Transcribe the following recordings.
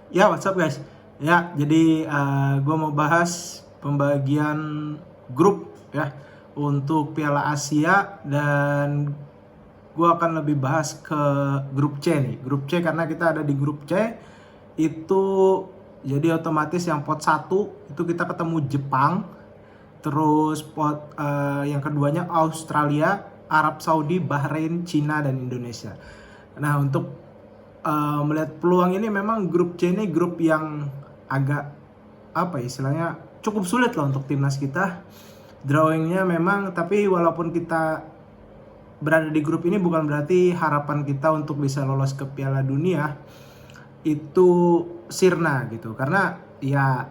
Ya, what's up guys? Ya, jadi gue mau bahas pembagian grup ya untuk Piala Asia, dan gue akan lebih bahas ke grup C nih. Grup C karena kita ada di grup C itu, jadi otomatis yang pot 1 itu kita ketemu Jepang, terus pot yang keduanya Australia, Arab Saudi, Bahrain, Cina, dan Indonesia. Nah, untuk melihat peluang ini, memang grup C ini grup yang agak apa ya, istilahnya cukup sulit loh untuk timnas kita. Drawingnya memang, tapi walaupun kita berada di grup ini bukan berarti harapan kita untuk bisa lolos ke Piala Dunia itu sirna gitu. Karena ya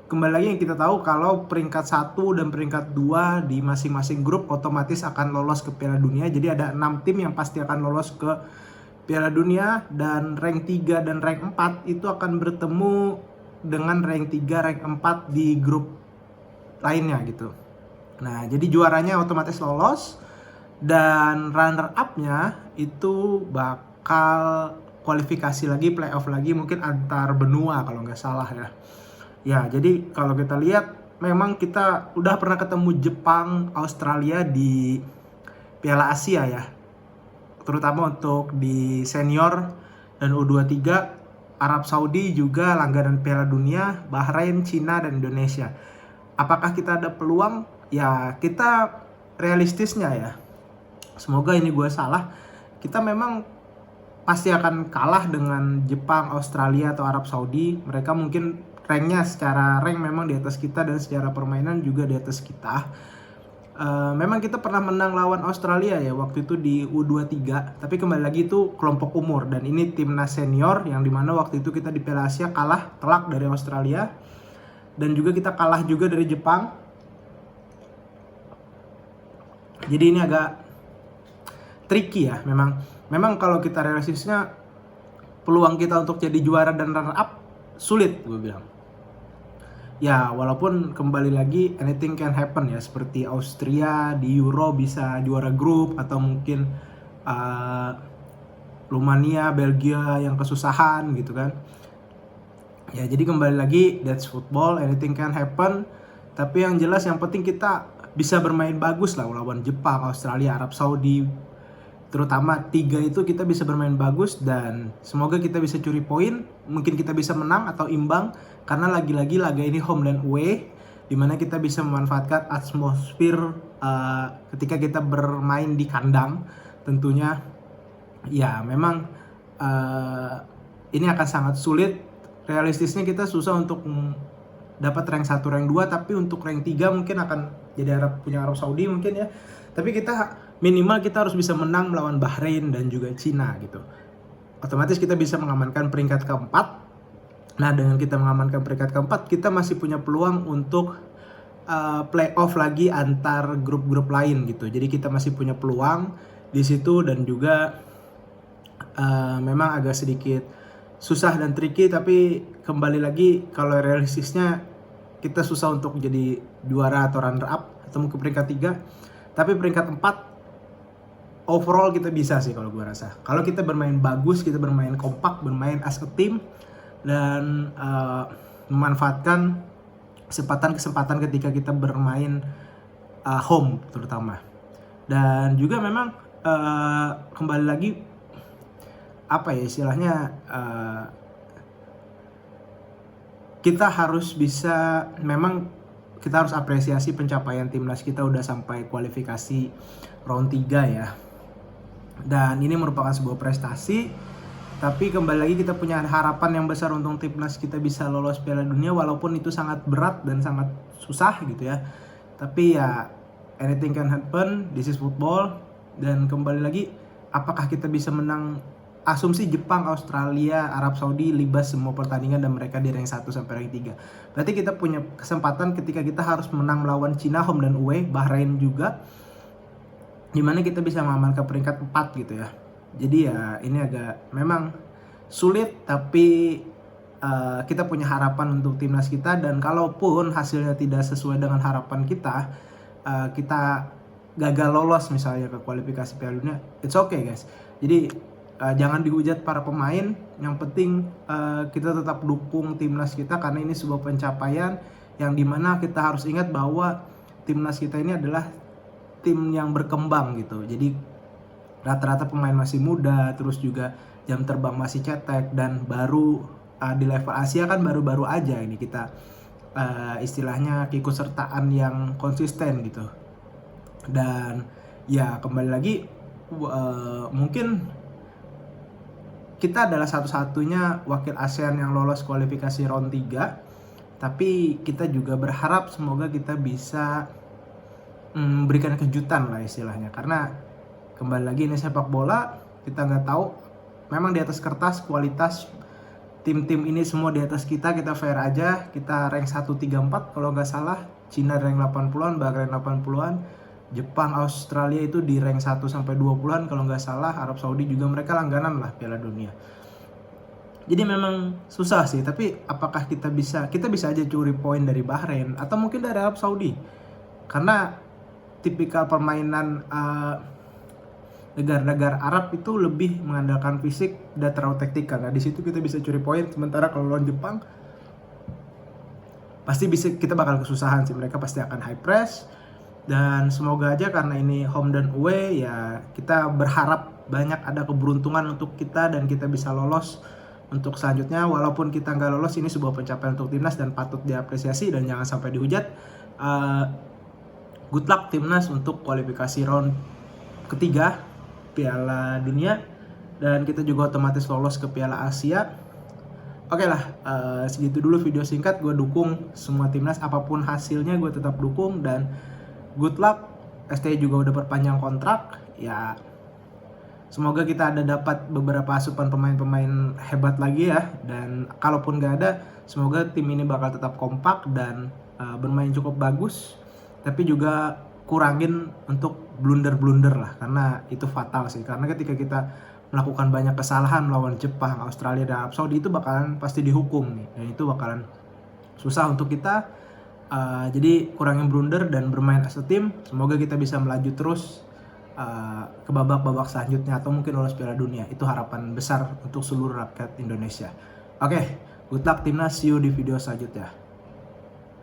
kembali lagi yang kita tahu, kalau peringkat 1 dan peringkat 2 di masing-masing grup otomatis akan lolos ke Piala Dunia. Jadi ada 6 tim yang pasti akan lolos ke Piala Dunia, dan rank 3 dan rank 4 itu akan bertemu dengan rank 3, rank 4 di grup lainnya gitu. Nah, jadi juaranya otomatis lolos, dan runner up-nya itu bakal kualifikasi lagi, playoff lagi, mungkin antar benua kalau nggak salah ya. Ya, jadi kalau kita lihat, memang kita udah pernah ketemu Jepang, Australia di Piala Asia ya, terutama untuk di senior dan U23. Arab Saudi juga langganan Piala Dunia, Bahrain, Cina, dan Indonesia. Apakah kita ada peluang? Ya, kita realistisnya ya, semoga ini gue salah, kita memang pasti akan kalah dengan Jepang, Australia, atau Arab Saudi. Mereka mungkin ranknya, secara rank memang di atas kita, dan secara permainan juga di atas kita. Memang kita pernah menang lawan Australia ya waktu itu di U23, tapi kembali lagi itu kelompok umur, dan ini timnas senior yang dimana waktu itu kita di Piala Asia kalah telak dari Australia, dan juga kita kalah juga dari Jepang. Jadi ini agak tricky ya. Memang kalau kita realistisnya, peluang kita untuk jadi juara dan runner up sulit, gue bilang. Ya, walaupun kembali lagi anything can happen ya, seperti Austria di Euro bisa juara grup, atau mungkin Rumania, Belgia yang kesusahan gitu kan. Ya, jadi kembali lagi, that's football, anything can happen. Tapi yang jelas, yang penting kita bisa bermain bagus lah lawan Jepang, Australia, Arab Saudi. Terutama 3 itu kita bisa bermain bagus, dan semoga kita bisa curi poin. Mungkin kita bisa menang atau imbang, karena lagi-lagi laga ini home dan away, dimana kita bisa memanfaatkan atmosfer ketika kita bermain di kandang. Tentunya ya, memang ini akan sangat sulit. Realistisnya kita susah untuk dapat rank 1, rank 2, tapi untuk rank 3 mungkin akan jadi punya Arab Saudi mungkin ya. Tapi kita minimal kita harus bisa menang melawan Bahrain dan juga Cina gitu. Otomatis kita bisa mengamankan peringkat keempat. Nah, dengan kita mengamankan peringkat keempat, kita masih punya peluang untuk playoff lagi antar grup-grup lain gitu. Jadi kita masih punya peluang di situ, dan juga memang agak sedikit susah dan tricky, tapi kembali lagi kalau realistisnya kita susah untuk jadi juara atau runner up atau mungkin peringkat 3. Tapi peringkat 4 overall kita bisa sih kalau gue rasa. Kalau kita bermain bagus, kita bermain kompak, bermain as a team, dan memanfaatkan kesempatan-kesempatan ketika kita bermain home terutama. Dan juga memang kembali lagi, apa ya istilahnya, kita harus bisa, memang kita harus apresiasi pencapaian timnas kita udah sampai kualifikasi round 3 ya. Dan ini merupakan sebuah prestasi. Tapi kembali lagi, kita punya harapan yang besar untuk timnas kita bisa lolos Piala Dunia, walaupun itu sangat berat dan sangat susah gitu ya. Tapi ya, anything can happen, this is football. Dan kembali lagi, apakah kita bisa menang? Asumsi Jepang, Australia, Arab Saudi libas semua pertandingan dan mereka di rank 1 sampai rank 3. Berarti kita punya kesempatan ketika kita harus menang melawan Cina home dan away, Bahrain juga, dimana kita bisa mengamankan peringkat 4 gitu ya. Jadi ya, ini agak memang sulit, tapi kita punya harapan untuk timnas kita. Dan kalaupun hasilnya tidak sesuai dengan harapan kita, kita gagal lolos misalnya ke kualifikasi Piala Dunia, it's okay guys. Jadi jangan dihujat para pemain. Yang penting kita tetap dukung timnas kita karena ini sebuah pencapaian yang dimana kita harus ingat bahwa timnas kita ini adalah tim yang berkembang gitu. Jadi rata-rata pemain masih muda, terus juga jam terbang masih cetek, dan baru di level Asia kan baru-baru aja ini kita istilahnya keikutsertaan yang konsisten gitu. Dan ya kembali lagi mungkin kita adalah satu-satunya wakil ASEAN yang lolos kualifikasi round 3, tapi kita juga berharap semoga kita bisa berikan kejutan lah istilahnya, karena kembali lagi ini sepak bola, kita nggak tahu, memang di atas kertas kualitas tim-tim ini semua di atas kita fair aja, kita rank 134 kalau nggak salah, Cina rank 80-an, Bahrain 80-an, Jepang, Australia itu di rank 1 sampai 20-an kalau nggak salah, Arab Saudi juga mereka langganan lah Piala Dunia. Jadi memang susah sih, tapi apakah kita bisa aja curi poin dari Bahrain atau mungkin dari Arab Saudi, karena tipikal permainan negara-negara Arab itu lebih mengandalkan fisik dan terlalu taktikal. Nah di situ kita bisa curi poin, sementara kalau lawan Jepang pasti kita bakal kesusahan sih, mereka pasti akan high press. Dan semoga aja karena ini home dan away, ya kita berharap banyak ada keberuntungan untuk kita dan kita bisa lolos untuk selanjutnya. Walaupun kita nggak lolos, ini sebuah pencapaian untuk timnas dan patut diapresiasi dan jangan sampai dihujat. Good luck timnas untuk kualifikasi round ketiga Piala Dunia, dan kita juga otomatis lolos ke Piala Asia. Oke lah, segitu dulu video singkat. Gue dukung semua timnas, apapun hasilnya gue tetap dukung, dan good luck. STI juga udah perpanjang kontrak, ya semoga kita ada dapat beberapa asupan pemain-pemain hebat lagi ya, dan kalaupun gak ada, semoga tim ini bakal tetap kompak dan bermain cukup bagus, tapi juga kurangin untuk blunder-blunder lah, karena itu fatal sih, karena ketika kita melakukan banyak kesalahan melawan Jepang, Australia, dan Arab Saudi, itu bakalan pasti dihukum nih, dan itu bakalan susah untuk kita. Jadi kurangin blunder dan bermain as a team. Semoga kita bisa melaju terus ke babak-babak selanjutnya atau mungkin lolos Piala Dunia. Itu harapan besar untuk seluruh rakyat Indonesia. Oke, good luck timnas, see you di video selanjutnya.